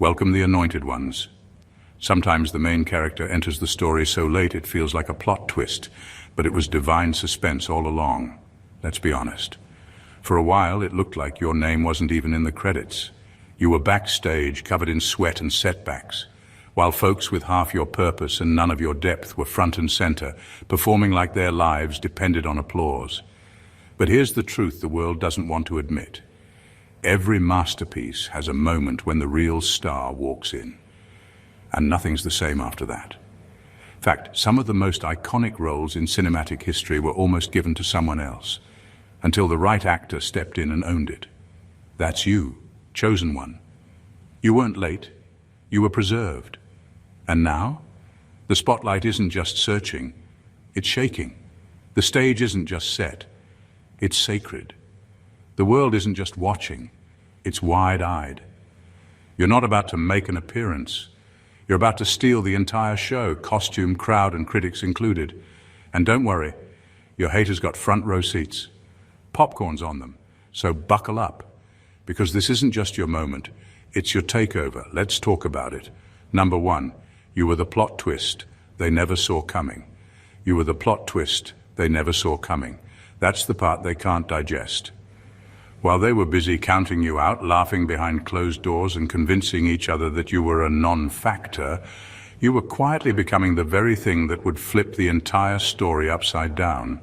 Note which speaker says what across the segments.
Speaker 1: Welcome the anointed ones. Sometimes the main character enters the story so late it feels like a plot twist, but it was divine suspense all along. Let's be honest. For a while, it looked like your name wasn't even in the credits. You were backstage, covered in sweat and setbacks, while folks with half your purpose and none of your depth were front and center, performing like their lives depended on applause. But here's the truth the world doesn't want to admit. Every masterpiece has a moment when the real star walks in. And nothing's the same after that. In fact, some of the most iconic roles in cinematic history were almost given to someone else, until the right actor stepped in and owned it. That's you, chosen one. You weren't late, you were preserved. And now, the spotlight isn't just searching, it's shaking. The stage isn't just set, it's sacred. The world isn't just watching, it's wide-eyed. You're not about to make an appearance. You're about to steal the entire show, costume, crowd, and critics included. And don't worry, your haters got front row seats. Popcorn's on them, so buckle up. Because this isn't just your moment, it's your takeover. Let's talk about it. Number one, you were the plot twist they never saw coming. You were the plot twist they never saw coming. That's the part they can't digest. While they were busy counting you out, laughing behind closed doors and convincing each other that you were a non-factor, you were quietly becoming the very thing that would flip the entire story upside down.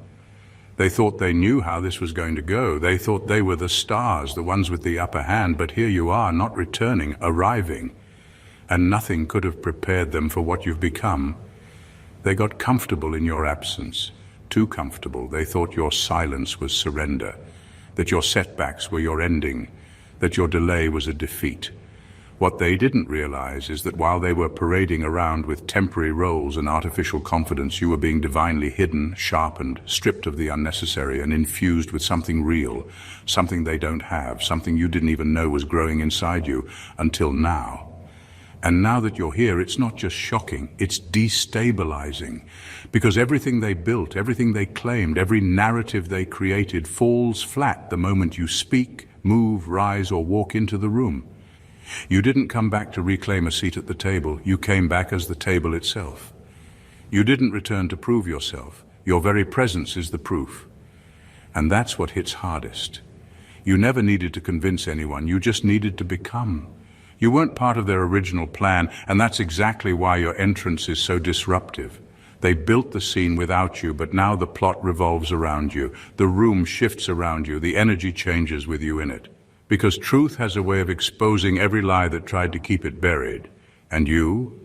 Speaker 1: They thought they knew how this was going to go. They thought they were the stars, the ones with the upper hand, but here you are, not returning, arriving. And nothing could have prepared them for what you've become. They got comfortable in your absence, too comfortable. They thought your silence was surrender, that your setbacks were your ending, that your delay was a defeat. What they didn't realize is that while they were parading around with temporary roles and artificial confidence, you were being divinely hidden, sharpened, stripped of the unnecessary, and infused with something real, something they don't have, something you didn't even know was growing inside you until now. And now that you're here, it's not just shocking, it's destabilizing. Because everything they built, everything they claimed, every narrative they created falls flat the moment you speak, move, rise, or walk into the room. You didn't come back to reclaim a seat at the table, you came back as the table itself. You didn't return to prove yourself, your very presence is the proof. And that's what hits hardest. You never needed to convince anyone, you just needed to become. You weren't part of their original plan, and that's exactly why your entrance is so disruptive. They built the scene without you, but now the plot revolves around you. The room shifts around you, the energy changes with you in it. Because truth has a way of exposing every lie that tried to keep it buried. And you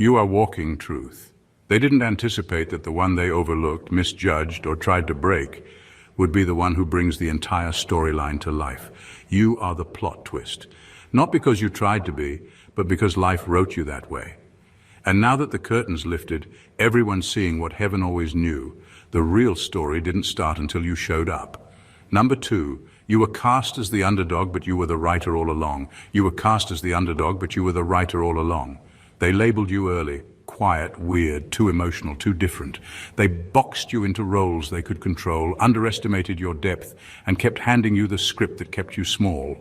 Speaker 1: are walking truth. They didn't anticipate that the one they overlooked, misjudged, or tried to break would be the one who brings the entire storyline to life. You are the plot twist. Not because you tried to be, but because life wrote you that way. And now that the curtain's lifted, everyone's seeing what heaven always knew. The real story didn't start until you showed up. Number two, you were cast as the underdog, but you were the writer all along. You were cast as the underdog, but you were the writer all along. They labeled you early, quiet, weird, too emotional, too different. They boxed you into roles they could control, underestimated your depth, and kept handing you the script that kept you small.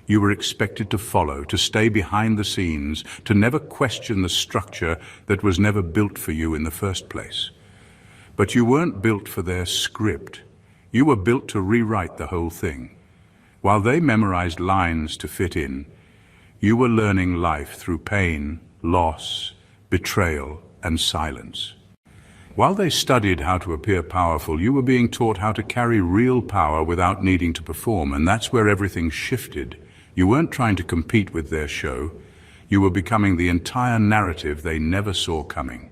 Speaker 1: You were expected to follow, to stay behind the scenes, to never question the structure that was never built for you in the first place. But you weren't built for their script. You were built to rewrite the whole thing. While they memorized lines to fit in, you were learning life through pain, loss, betrayal, and silence. While they studied how to appear powerful, you were being taught how to carry real power without needing to perform, and that's where everything shifted. You weren't trying to compete with their show. You were becoming the entire narrative they never saw coming.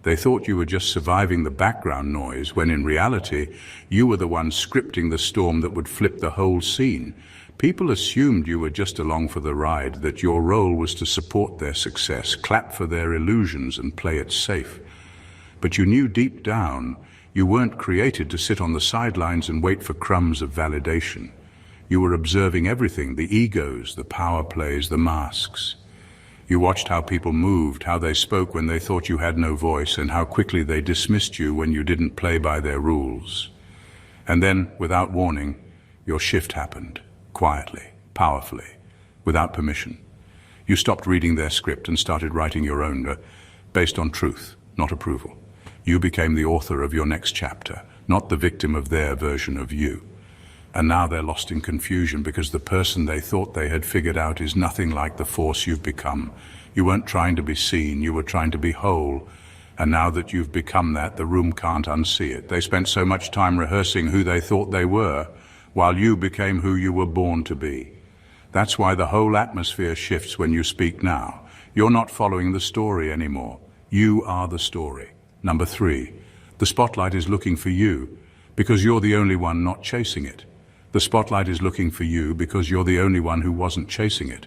Speaker 1: They thought you were just surviving the background noise, when in reality, you were the one scripting the storm that would flip the whole scene. People assumed you were just along for the ride, that your role was to support their success, clap for their illusions, and play it safe. But you knew deep down, you weren't created to sit on the sidelines and wait for crumbs of validation. You were observing everything, the egos, the power plays, the masks. You watched how people moved, how they spoke when they thought you had no voice, and how quickly they dismissed you when you didn't play by their rules. And then, without warning, your shift happened, quietly, powerfully, without permission. You stopped reading their script and started writing your own, based on truth, not approval. You became the author of your next chapter, not the victim of their version of you. And now they're lost in confusion because the person they thought they had figured out is nothing like the force you've become. You weren't trying to be seen, you were trying to be whole. And now that you've become that, the room can't unsee it. They spent so much time rehearsing who they thought they were, while you became who you were born to be. That's why the whole atmosphere shifts when you speak now. You're not following the story anymore. You are the story. Number 3, the spotlight is looking for you because you're the only one not chasing it. The spotlight is looking for you because you're the only one who wasn't chasing it.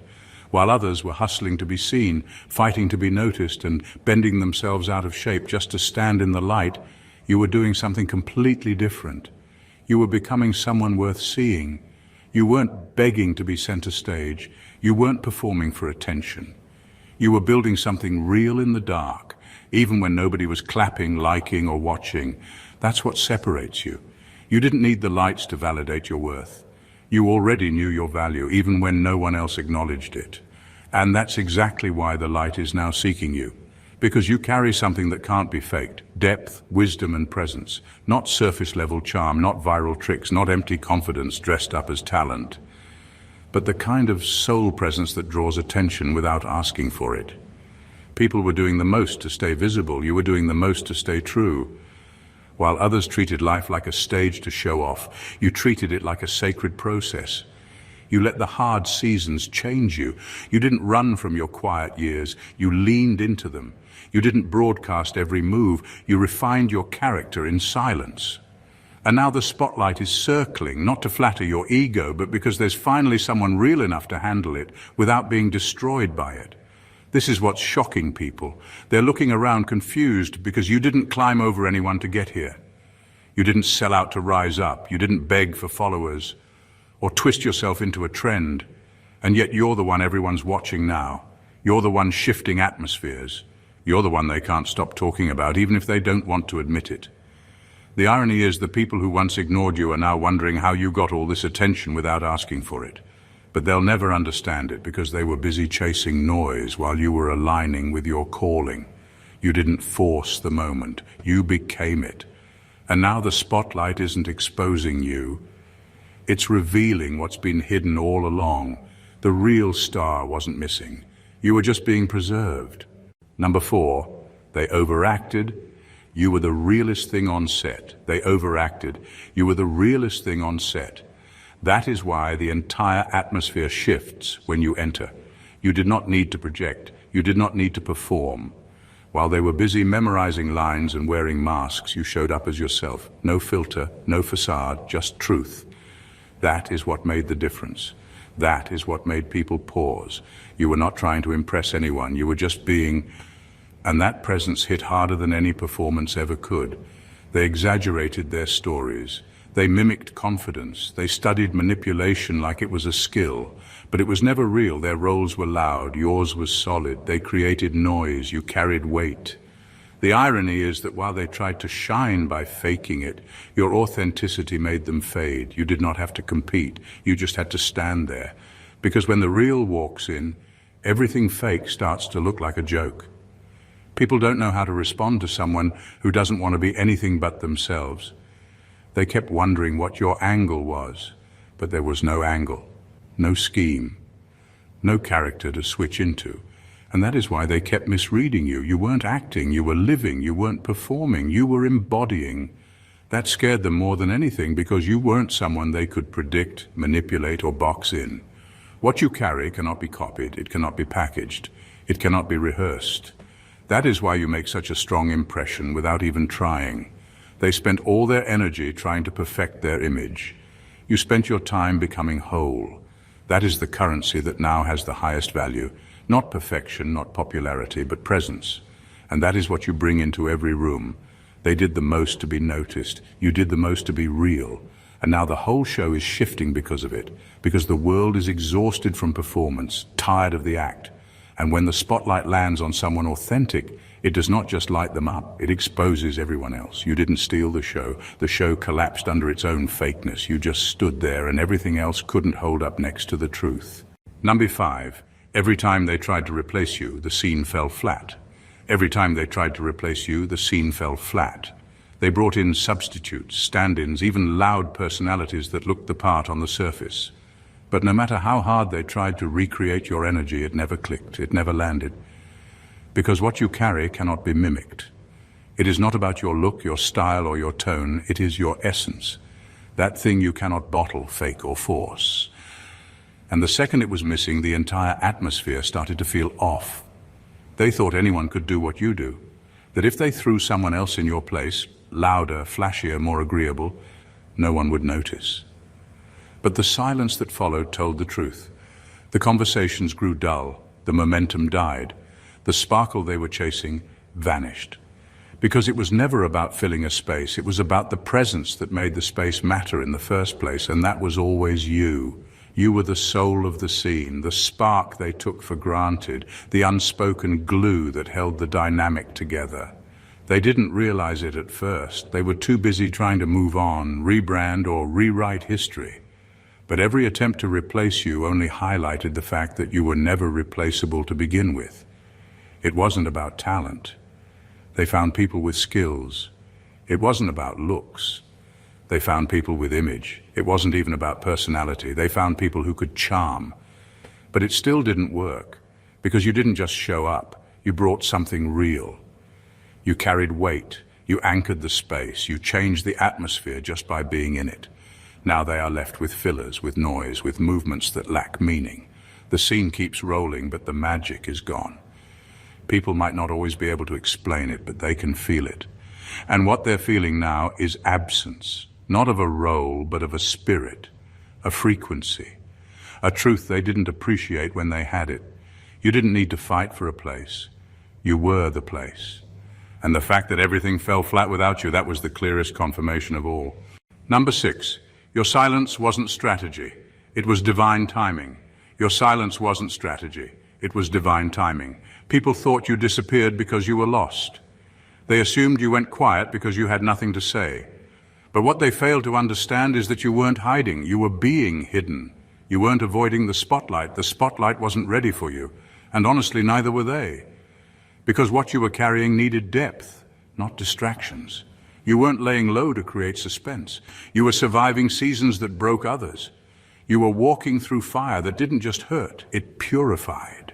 Speaker 1: While others were hustling to be seen, fighting to be noticed, and bending themselves out of shape just to stand in the light, you were doing something completely different. You were becoming someone worth seeing. You weren't begging to be center stage. You weren't performing for attention. You were building something real in the dark, even when nobody was clapping, liking, or watching. That's what separates you. You didn't need the lights to validate your worth. You already knew your value, even when no one else acknowledged it. And that's exactly why the light is now seeking you. Because you carry something that can't be faked. Depth, wisdom, and presence. Not surface-level charm, not viral tricks, not empty confidence dressed up as talent. But the kind of soul presence that draws attention without asking for it. People were doing the most to stay visible. You were doing the most to stay true. While others treated life like a stage to show off, you treated it like a sacred process. You let the hard seasons change you. You didn't run from your quiet years. You leaned into them. You didn't broadcast every move. You refined your character in silence. And now the spotlight is circling, not to flatter your ego, but because there's finally someone real enough to handle it without being destroyed by it. This is what's shocking people. They're looking around confused because you didn't climb over anyone to get here. You didn't sell out to rise up. You didn't beg for followers or twist yourself into a trend. And yet you're the one everyone's watching now. You're the one shifting atmospheres. You're the one they can't stop talking about, even if they don't want to admit it. The irony is the people who once ignored you are now wondering how you got all this attention without asking for it. But they'll never understand it because they were busy chasing noise while you were aligning with your calling. You didn't force the moment. You became it. And now the spotlight isn't exposing you. It's revealing what's been hidden all along. The real star wasn't missing. You were just being preserved. Number 4, they overacted. You were the realest thing on set. They overacted. You were the realest thing on set. That is why the entire atmosphere shifts when you enter. You did not need to project. You did not need to perform. While they were busy memorizing lines and wearing masks, you showed up as yourself. No filter, no facade, just truth. That is what made the difference. That is what made people pause. You were not trying to impress anyone. You were just being, and that presence hit harder than any performance ever could. They exaggerated their stories. They mimicked confidence. They studied manipulation like it was a skill. But it was never real. Their roles were loud. Yours was solid. They created noise. You carried weight. The irony is that while they tried to shine by faking it, your authenticity made them fade. You did not have to compete. You just had to stand there. Because when the real walks in, everything fake starts to look like a joke. People don't know how to respond to someone who doesn't want to be anything but themselves. They kept wondering what your angle was, but there was no angle, no scheme, no character to switch into. And that is why they kept misreading you. You weren't acting, you were living, you weren't performing, you were embodying. That scared them more than anything because you weren't someone they could predict, manipulate, or box in. What you carry cannot be copied, it cannot be packaged, it cannot be rehearsed. That is why you make such a strong impression without even trying. They spent all their energy trying to perfect their image. You spent your time becoming whole. That is the currency that now has the highest value. Not perfection, not popularity, but presence. And that is what you bring into every room. They did the most to be noticed. You did the most to be real. And now the whole show is shifting because of it. Because the world is exhausted from performance, tired of the act. And when the spotlight lands on someone authentic, it does not just light them up, it exposes everyone else. You didn't steal the show. The show collapsed under its own fakeness. You just stood there and everything else couldn't hold up next to the truth. Number 5, Every time they tried to replace you, the scene fell flat. Every time they tried to replace you, the scene fell flat. They brought in substitutes, stand-ins, even loud personalities that looked the part on the surface. But no matter how hard they tried to recreate your energy, it never clicked, it never landed. Because what you carry cannot be mimicked. It is not about your look, your style, or your tone, it is your essence. That thing you cannot bottle, fake, or force. And the second it was missing, the entire atmosphere started to feel off. They thought anyone could do what you do. That if they threw someone else in your place, louder, flashier, more agreeable, no one would notice. But the silence that followed told the truth. The conversations grew dull, the momentum died, the sparkle they were chasing vanished. Because it was never about filling a space, it was about the presence that made the space matter in the first place, and that was always you. You were the soul of the scene, the spark they took for granted, the unspoken glue that held the dynamic together. They didn't realize it at first. They were too busy trying to move on, rebrand, or rewrite history. But every attempt to replace you only highlighted the fact that you were never replaceable to begin with. It wasn't about talent. They found people with skills. It wasn't about looks. They found people with image. It wasn't even about personality. They found people who could charm. But it still didn't work, because you didn't just show up. You brought something real. You carried weight. You anchored the space. You changed the atmosphere just by being in it. Now they are left with fillers, with noise, with movements that lack meaning. The scene keeps rolling, but the magic is gone. People might not always be able to explain it, but they can feel it. And what they're feeling now is absence, not of a role, but of a spirit, a frequency, a truth they didn't appreciate when they had it. You didn't need to fight for a place. You were the place. And the fact that everything fell flat without you, that was the clearest confirmation of all. Number 6, your silence wasn't strategy. It was divine timing. Your silence wasn't strategy. It was divine timing. People thought you disappeared because you were lost. They assumed you went quiet because you had nothing to say. But what they failed to understand is that you weren't hiding. You were being hidden. You weren't avoiding the spotlight. The spotlight wasn't ready for you. And honestly, neither were they. Because what you were carrying needed depth, not distractions. You weren't laying low to create suspense. You were surviving seasons that broke others. You were walking through fire that didn't just hurt, it purified.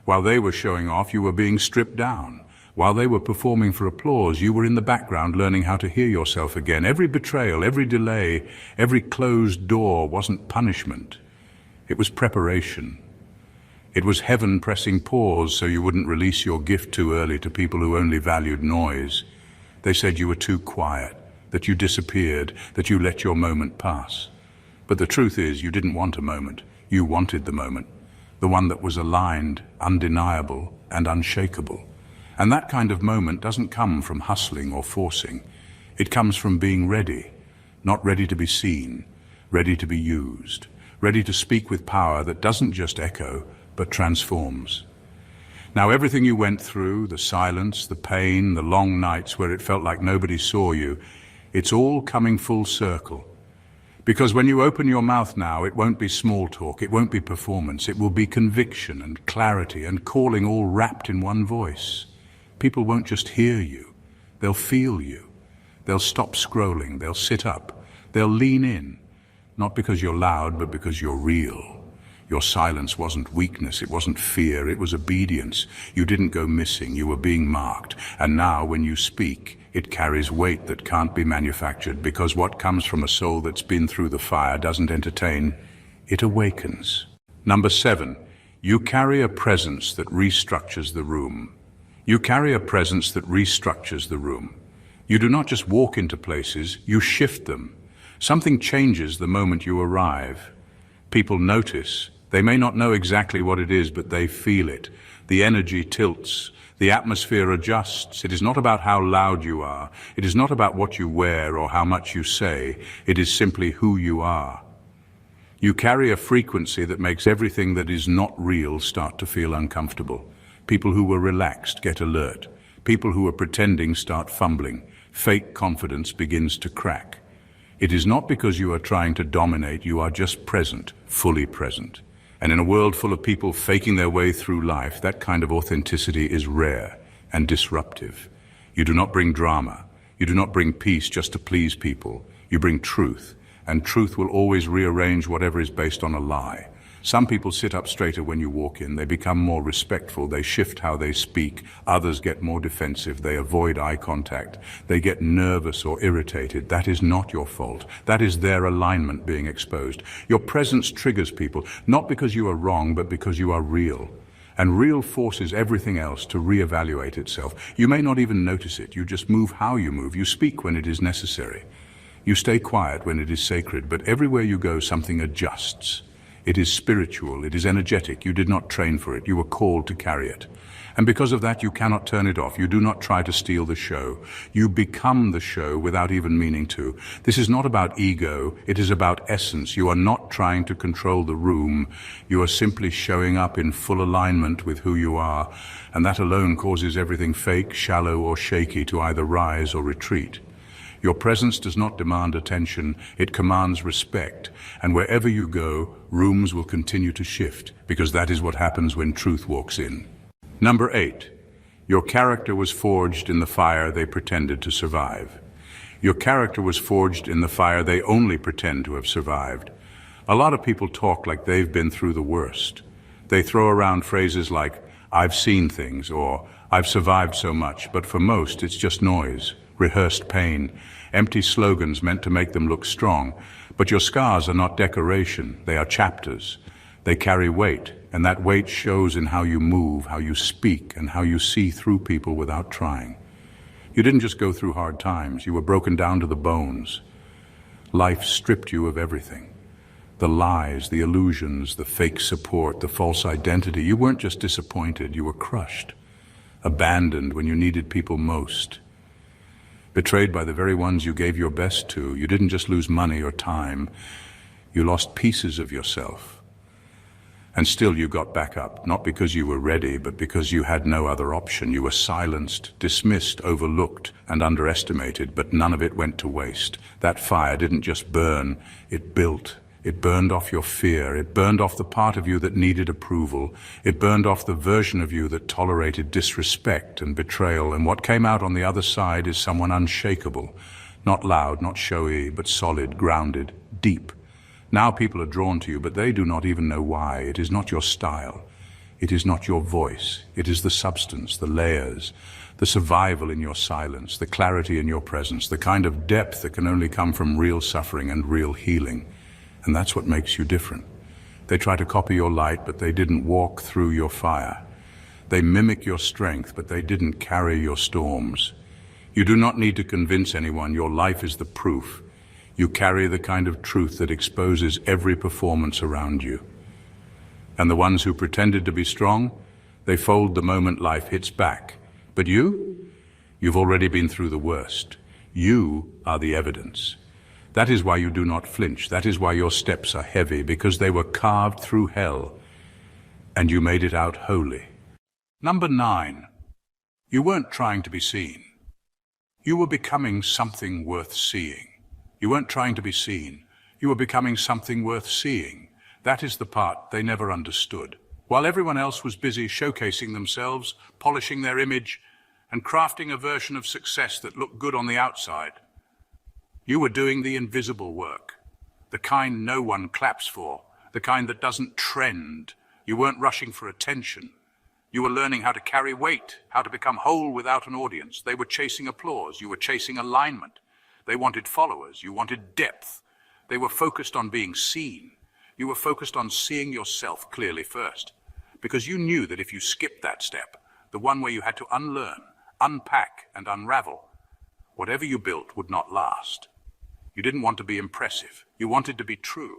Speaker 1: While they were showing off, you were being stripped down. While they were performing for applause, you were in the background learning how to hear yourself again. Every betrayal, every delay, every closed door wasn't punishment. It was preparation. It was heaven pressing pause so you wouldn't release your gift too early to people who only valued noise. They said you were too quiet, that you disappeared, that you let your moment pass. But the truth is, you didn't want a moment. You wanted the moment. The one that was aligned, undeniable, and unshakable. And that kind of moment doesn't come from hustling or forcing. It comes from being ready, not ready to be seen, ready to be used, ready to speak with power that doesn't just echo, but transforms. Now everything you went through, the silence, the pain, the long nights where it felt like nobody saw you, it's all coming full circle. Because when you open your mouth now, it won't be small talk, it won't be performance, it will be conviction and clarity and calling all wrapped in one voice. People won't just hear you, they'll feel you. They'll stop scrolling, they'll sit up, they'll lean in, not because you're loud, but because you're real. Your silence wasn't weakness, it wasn't fear, it was obedience. You didn't go missing, you were being marked. And now when you speak, it carries weight that can't be manufactured, because what comes from a soul that's been through the fire doesn't entertain, it awakens. Number 7, you carry a presence that restructures the room. You carry a presence that restructures the room. You do not just walk into places, you shift them. Something changes the moment you arrive. People notice. They may not know exactly what it is, but they feel it. The energy tilts. The atmosphere adjusts. It is not about how loud you are. It is not about what you wear or how much you say. It is simply who you are. You carry a frequency that makes everything that is not real start to feel uncomfortable. People who were relaxed get alert. People who are pretending start fumbling. Fake confidence begins to crack. It is not because you are trying to dominate, you are just present, fully present. And in a world full of people faking their way through life, that kind of authenticity is rare and disruptive. You do not bring drama. You do not bring peace just to please people. You bring truth, and truth will always rearrange whatever is based on a lie. Some people sit up straighter when you walk in. They become more respectful. They shift how they speak. Others get more defensive. They avoid eye contact. They get nervous or irritated. That is not your fault. That is their alignment being exposed. Your presence triggers people, not because you are wrong, but because you are real. And real forces everything else to reevaluate itself. You may not even notice it. You just move how you move. You speak when it is necessary. You stay quiet when it is sacred. But everywhere you go, something adjusts. It is spiritual, it is energetic. You did not train for it, you were called to carry it. And because of that, you cannot turn it off. You do not try to steal the show. You become the show without even meaning to. This is not about ego, it is about essence. You are not trying to control the room. You are simply showing up in full alignment with who you are. And that alone causes everything fake, shallow, or shaky to either rise or retreat. Your presence does not demand attention, it commands respect. And wherever you go, rooms will continue to shift, because that is what happens when truth walks in. Number 8. Your character was forged in the fire they pretended to survive. Your character was forged in the fire they only pretend to have survived. A lot of people talk like they've been through the worst. They throw around phrases like, "I've seen things," or "I've survived so much," but for most it's just noise. Rehearsed pain, empty slogans meant to make them look strong. But your scars are not decoration, they are chapters. They carry weight, and that weight shows in how you move, how you speak, and how you see through people without trying. You didn't just go through hard times, you were broken down to the bones. Life stripped you of everything. The lies, the illusions, the fake support, the false identity. You weren't just disappointed, you were crushed. Abandoned when you needed people most. Betrayed by the very ones you gave your best to. You didn't just lose money or time, you lost pieces of yourself. And still you got back up, not because you were ready, but because you had no other option. You were silenced, dismissed, overlooked, and underestimated, but none of it went to waste. That fire didn't just burn, it built. It burned off your fear. It burned off the part of you that needed approval. It burned off the version of you that tolerated disrespect and betrayal. And what came out on the other side is someone unshakable. Not loud, not showy, but solid, grounded, deep. Now people are drawn to you, but they do not even know why. It is not your style. It is not your voice. It is the substance, the layers, the survival in your silence, the clarity in your presence, the kind of depth that can only come from real suffering and real healing. And that's what makes you different. They try to copy your light, but they didn't walk through your fire. They mimic your strength, but they didn't carry your storms. You do not need to convince anyone. Your life is the proof. You carry the kind of truth that exposes every performance around you. And the ones who pretended to be strong, they fold the moment life hits back. But you've already been through the worst. You are the evidence. That is why you do not flinch. That is why your steps are heavy, because they were carved through hell, and you made it out holy. Number 9. You weren't trying to be seen. You were becoming something worth seeing. You weren't trying to be seen. You were becoming something worth seeing. That is the part they never understood. While everyone else was busy showcasing themselves, polishing their image, and crafting a version of success that looked good on the outside, you were doing the invisible work, the kind no one claps for, the kind that doesn't trend. You weren't rushing for attention. You were learning how to carry weight, how to become whole without an audience. They were chasing applause. You were chasing alignment. They wanted followers. You wanted depth. They were focused on being seen. You were focused on seeing yourself clearly first, because you knew that if you skipped that step, the one where you had to unlearn, unpack, and unravel, whatever you built would not last. You didn't want to be impressive. You wanted to be true.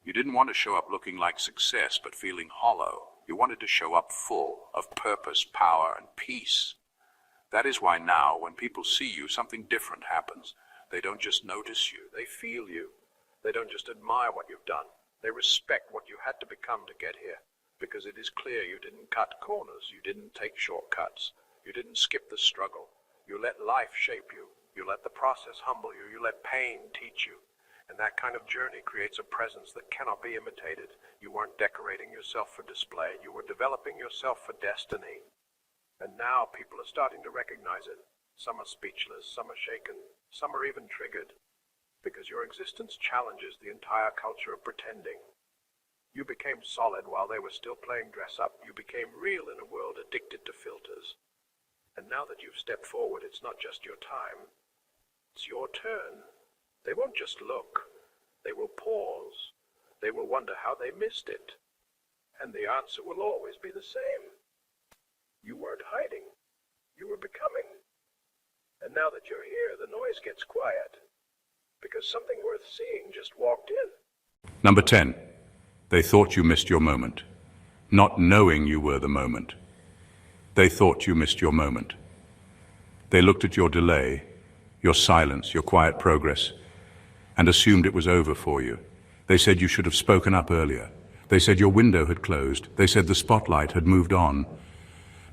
Speaker 1: You didn't want to show up looking like success but feeling hollow. You wanted to show up full of purpose, power, and peace. That is why now, when people see you, something different happens. They don't just notice you, they feel you. They don't just admire what you've done. They respect what you had to become to get here. Because it is clear you didn't cut corners. You didn't take shortcuts. You didn't skip the struggle. You let life shape you. You let the process humble you. You let pain teach you.
Speaker 2: And that kind of journey creates a presence that cannot be imitated. You weren't decorating yourself for display. You were developing yourself for destiny. And now people are starting to recognize it. Some are speechless, some are shaken, some are even triggered. Because your existence challenges the entire culture of pretending. You became solid while they were still playing dress up. You became real in a world addicted to filters. And now that you've stepped forward, it's not just your time. It's your turn. They won't just look. They will pause. They will wonder how they missed it. And the answer will always be the same. You weren't hiding. You were becoming. And now that you're here, the noise gets quiet. Because something worth seeing just walked in.
Speaker 1: Number 10. They thought you missed your moment, not knowing you were the moment. They thought you missed your moment. They looked at your delay, your silence, your quiet progress, and assumed it was over for you. They said you should have spoken up earlier. They said your window had closed. They said the spotlight had moved on.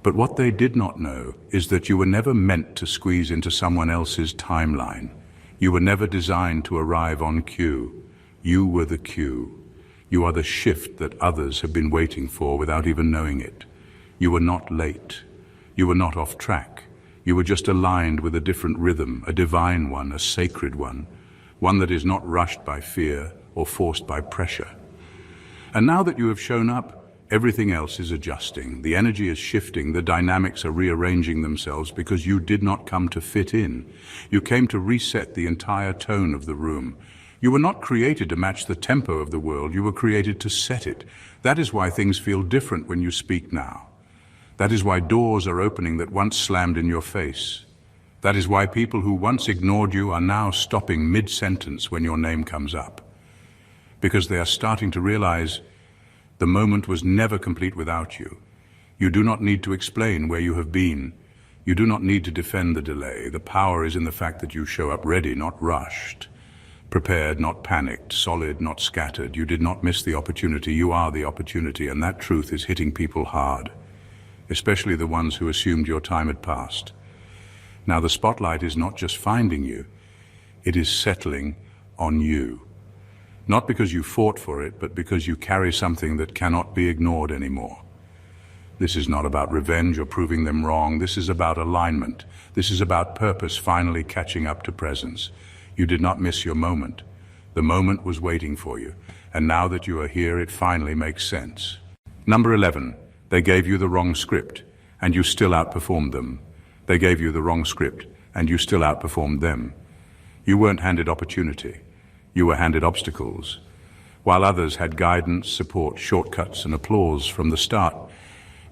Speaker 1: But what they did not know is that you were never meant to squeeze into someone else's timeline. You were never designed to arrive on cue. You were the cue. You are the shift that others have been waiting for without even knowing it. You were not late. You were not off track. You were just aligned with a different rhythm, a divine one, a sacred one that is not rushed by fear or forced by pressure. And now that you have shown up, everything else is adjusting. The energy is shifting. The dynamics are rearranging themselves because you did not come to fit in. You came to reset the entire tone of the room. You were not created to match the tempo of the world. You were created to set it. That is why things feel different when you speak now. That is why doors are opening that once slammed in your face. That is why people who once ignored you are now stopping mid-sentence when your name comes up. Because they are starting to realize the moment was never complete without you. You do not need to explain where you have been. You do not need to defend the delay. The power is in the fact that you show up ready, not rushed. Prepared, not panicked. Solid, not scattered. You did not miss the opportunity. You are the opportunity, and that truth is hitting people hard, especially the ones who assumed your time had passed. Now the spotlight is not just finding you, it is settling on you. Not because you fought for it, but because you carry something that cannot be ignored anymore. This is not about revenge or proving them wrong. This is about alignment. This is about purpose finally catching up to presence. You did not miss your moment. The moment was waiting for you. And now that you are here, it finally makes sense. Number 11. They gave you the wrong script, and you still outperformed them. They gave you the wrong script, and you still outperformed them. You weren't handed opportunity. You were handed obstacles. While others had guidance, support, shortcuts, and applause from the start,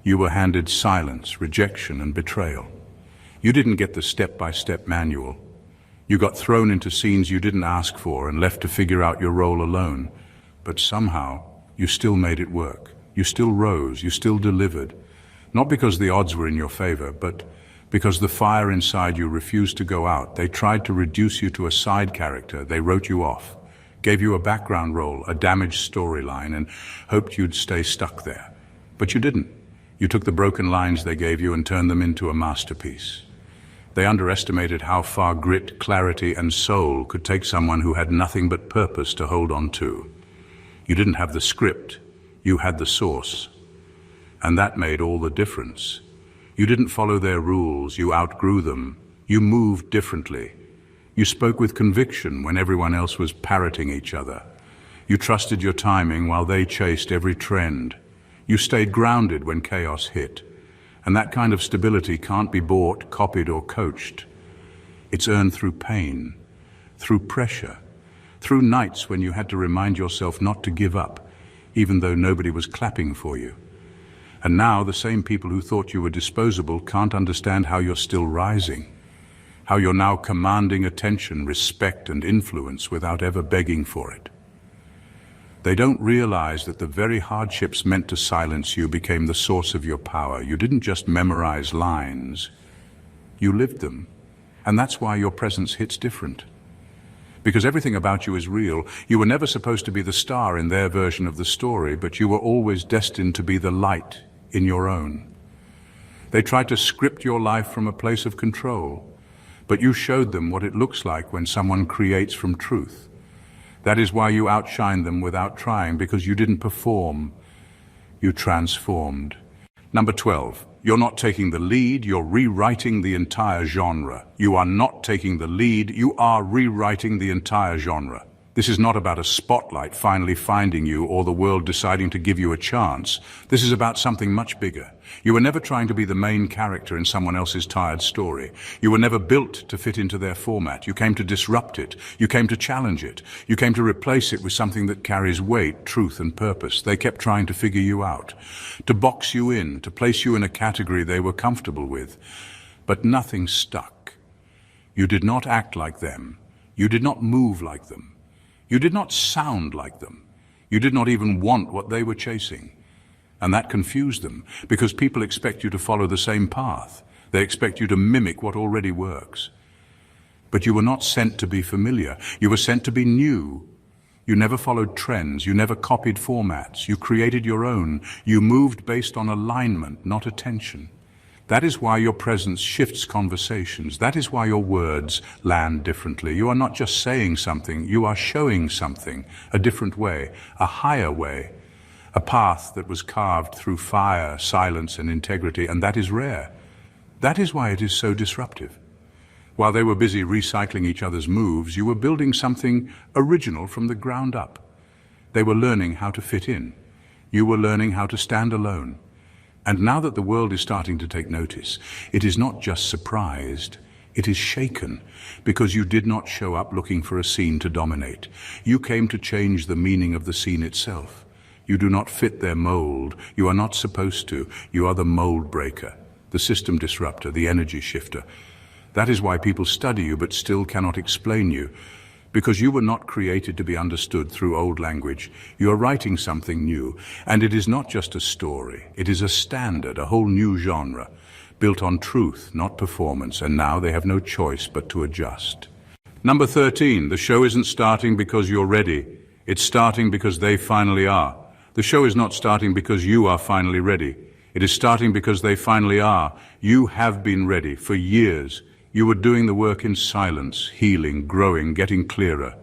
Speaker 1: you were handed silence, rejection, and betrayal. You didn't get the step-by-step manual. You got thrown into scenes you didn't ask for and left to figure out your role alone. But somehow, you still made it work. You still rose, you still delivered. Not because the odds were in your favor, but because the fire inside you refused to go out. They tried to reduce you to a side character. They wrote you off, gave you a background role, a damaged storyline, and hoped you'd stay stuck there. But you didn't. You took the broken lines they gave you and turned them into a masterpiece. They underestimated how far grit, clarity, and soul could take someone who had nothing but purpose to hold on to. You didn't have the script. You had the source. And that made all the difference. You didn't follow their rules. You outgrew them. You moved differently. You spoke with conviction when everyone else was parroting each other. You trusted your timing while they chased every trend. You stayed grounded when chaos hit. And that kind of stability can't be bought, copied, or coached. It's earned through pain, through pressure, through nights when you had to remind yourself not to give up, even though nobody was clapping for you. And now the same people who thought you were disposable can't understand how you're still rising, how you're now commanding attention, respect, and influence without ever begging for it. They don't realize that the very hardships meant to silence you became the source of your power. You didn't just memorize lines, you lived them. And that's why your presence hits different. Because everything about you is real. You were never supposed to be the star in their version of the story, but you were always destined to be the light in your own. They tried to script your life from a place of control, but you showed them what it looks like when someone creates from truth. That is why you outshined them without trying, because you didn't perform, you transformed. Number 12, you're not taking the lead, you're rewriting the entire genre. You are not taking the lead, you are rewriting the entire genre. This is not about a spotlight finally finding you or the world deciding to give you a chance. This is about something much bigger. You were never trying to be the main character in someone else's tired story. You were never built to fit into their format. You came to disrupt it. You came to challenge it. You came to replace it with something that carries weight, truth, and purpose. They kept trying to figure you out, to box you in, to place you in a category they were comfortable with. But nothing stuck. You did not act like them. You did not move like them. You did not sound like them. You did not even want what they were chasing. And that confused them, because people expect you to follow the same path. They expect you to mimic what already works. But you were not sent to be familiar. You were sent to be new. You never followed trends. You never copied formats. You created your own. You moved based on alignment, not attention. That is why your presence shifts conversations. That is why your words land differently. You are not just saying something, you are showing something, a different way, a higher way, a path that was carved through fire, silence, and integrity, and that is rare. That is why it is so disruptive. While they were busy recycling each other's moves, you were building something original from the ground up. They were learning how to fit in. You were learning how to stand alone. And now that the world is starting to take notice, it is not just surprised, it is shaken, because you did not show up looking for a scene to dominate. You came to change the meaning of the scene itself. You do not fit their mold. You are not supposed to. You are the mold breaker, the system disruptor, the energy shifter. That is why people study you but still cannot explain you, because you were not created to be understood through old language. You are writing something new, and it is not just a story. It is a standard, a whole new genre, built on truth, not performance, and now they have no choice but to adjust. Number 13, the show isn't starting because you're ready. It's starting because they finally are. The show is not starting because you are finally ready. It is starting because they finally are. You have been ready for years. You were doing the work in silence, healing, growing, getting clearer.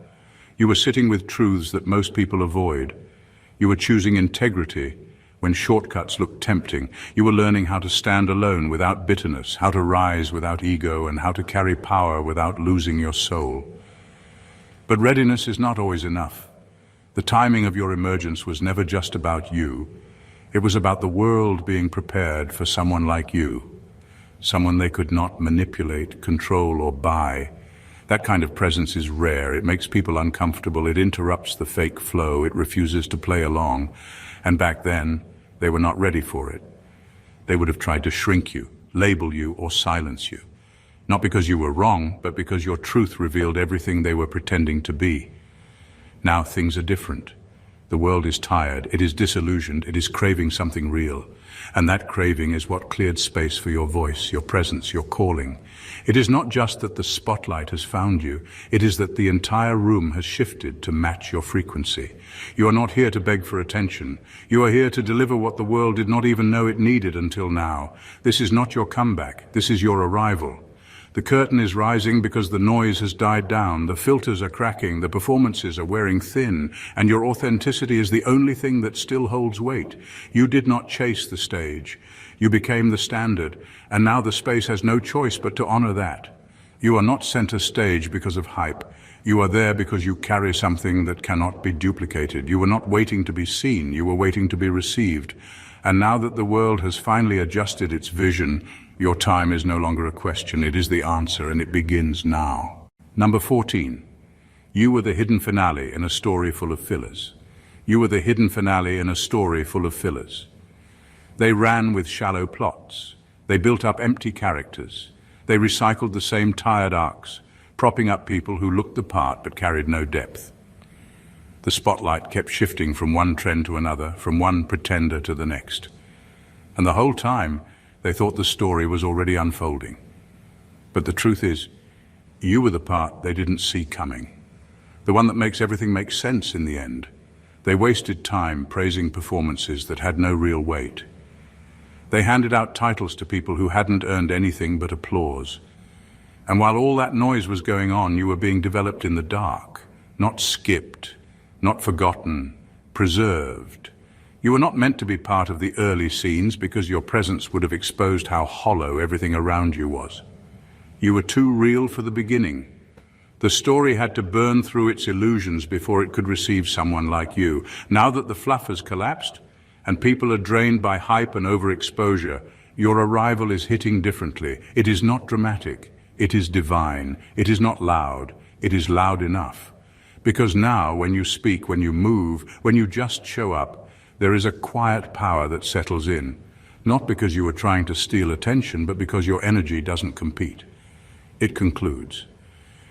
Speaker 1: You were sitting with truths that most people avoid. You were choosing integrity when shortcuts looked tempting. You were learning how to stand alone without bitterness, how to rise without ego, and how to carry power without losing your soul. But readiness is not always enough. The timing of your emergence was never just about you. It was about the world being prepared for someone like you. Someone they could not manipulate, control, or buy. That kind of presence is rare. It makes people uncomfortable. It interrupts the fake flow. It refuses to play along. And back then, they were not ready for it. They would have tried to shrink you, label you, or silence you. Not because you were wrong, but because your truth revealed everything they were pretending to be. Now things are different. The world is tired. It is disillusioned. It is craving something real. And that craving is what cleared space for your voice, your presence, your calling. It is not just that the spotlight has found you. It is that the entire room has shifted to match your frequency. You are not here to beg for attention. You are here to deliver what the world did not even know it needed until now. This is not your comeback. This is your arrival. The curtain is rising because the noise has died down, the filters are cracking, the performances are wearing thin, and your authenticity is the only thing that still holds weight. You did not chase the stage. You became the standard, and now the space has no choice but to honor that. You are not center stage because of hype. You are there because you carry something that cannot be duplicated. You were not waiting to be seen, you were waiting to be received. And now that the world has finally adjusted its vision, your time is no longer a question, it is the answer, and it begins now. Number 14. You were the hidden finale in a story full of fillers. You were the hidden finale in a story full of fillers. They ran with shallow plots. They built up empty characters. They recycled the same tired arcs, propping up people who looked the part but carried no depth. The spotlight kept shifting from one trend to another, from one pretender to the next. And the whole time, they thought the story was already unfolding. But the truth is, you were the part they didn't see coming. The one that makes everything make sense in the end. They wasted time praising performances that had no real weight. They handed out titles to people who hadn't earned anything but applause. And while all that noise was going on, you were being developed in the dark, not skipped, not forgotten, preserved. You were not meant to be part of the early scenes because your presence would have exposed how hollow everything around you was. You were too real for the beginning. The story had to burn through its illusions before it could receive someone like you. Now that the fluff has collapsed and people are drained by hype and overexposure, your arrival is hitting differently. It is not dramatic. It is divine. It is not loud. It is loud enough. Because now, when you speak, when you move, when you just show up, there is a quiet power that settles in. Not because you are trying to steal attention, but because your energy doesn't compete. It concludes.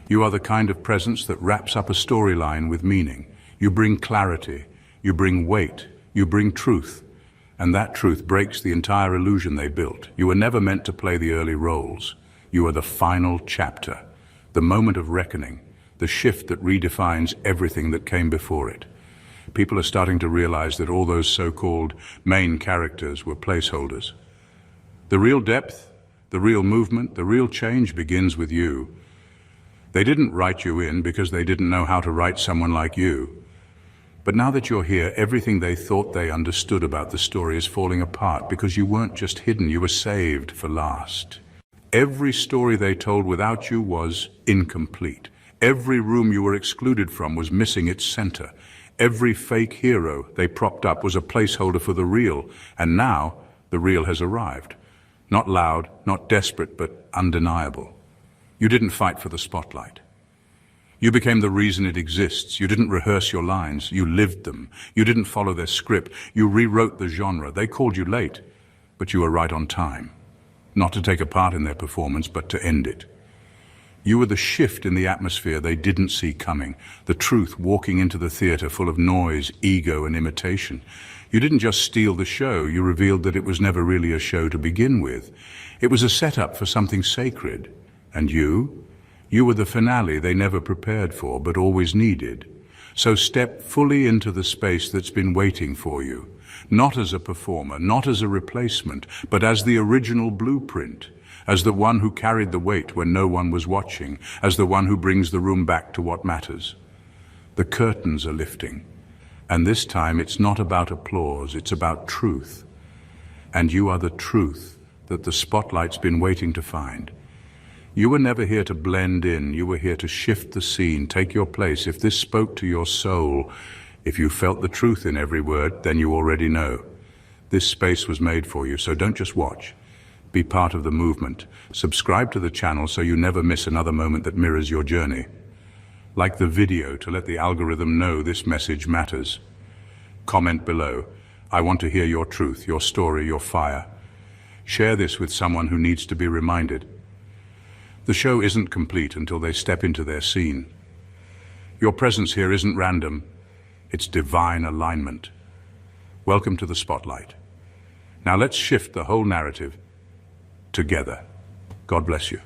Speaker 1: You are the kind of presence that wraps up a storyline with meaning. You bring clarity. You bring weight. You bring truth. And that truth breaks the entire illusion they built. You were never meant to play the early roles. You are the final chapter, the moment of reckoning, the shift that redefines everything that came before it. People are starting to realize that all those so-called main characters were placeholders. The real depth, the real movement, the real change begins with you. They didn't write you in because they didn't know how to write someone like you. But now that you're here, everything they thought they understood about the story is falling apart because you weren't just hidden, you were saved for last. Every story they told without you was incomplete. Every room you were excluded from was missing its center. Every fake hero they propped up was a placeholder for the real, and now the real has arrived. Not loud, not desperate, but undeniable. You didn't fight for the spotlight. You became the reason it exists. You didn't rehearse your lines, you lived them. You didn't follow their script, you rewrote the genre. They called you late, but you were right on time. Not to take a part in their performance, but to end it. You were the shift in the atmosphere they didn't see coming, the truth walking into the theater full of noise, ego, and imitation. You didn't just steal the show, you revealed that it was never really a show to begin with. It was a setup for something sacred. And you were the finale they never prepared for, but always needed. So step fully into the space that's been waiting for you, not as a performer, not as a replacement, but as the original blueprint, as the one who carried the weight when no one was watching, as the one who brings the room back to what matters. The curtains are lifting, and this time it's not about applause, it's about truth. And you are the truth that the spotlight's been waiting to find. You were never here to blend in, you were here to shift the scene, take your place. If this spoke to your soul, if you felt the truth in every word, then you already know. This space was made for you, so don't just watch. Be part of the movement. Subscribe to the channel so you never miss another moment that mirrors your journey. Like the video to let the algorithm know this message matters. Comment below. I want to hear your truth, your story, your fire. Share this with someone who needs to be reminded. The show isn't complete until they step into their scene. Your presence here isn't random, it's divine alignment. Welcome to the spotlight. Now let's shift the whole narrative together. God bless you.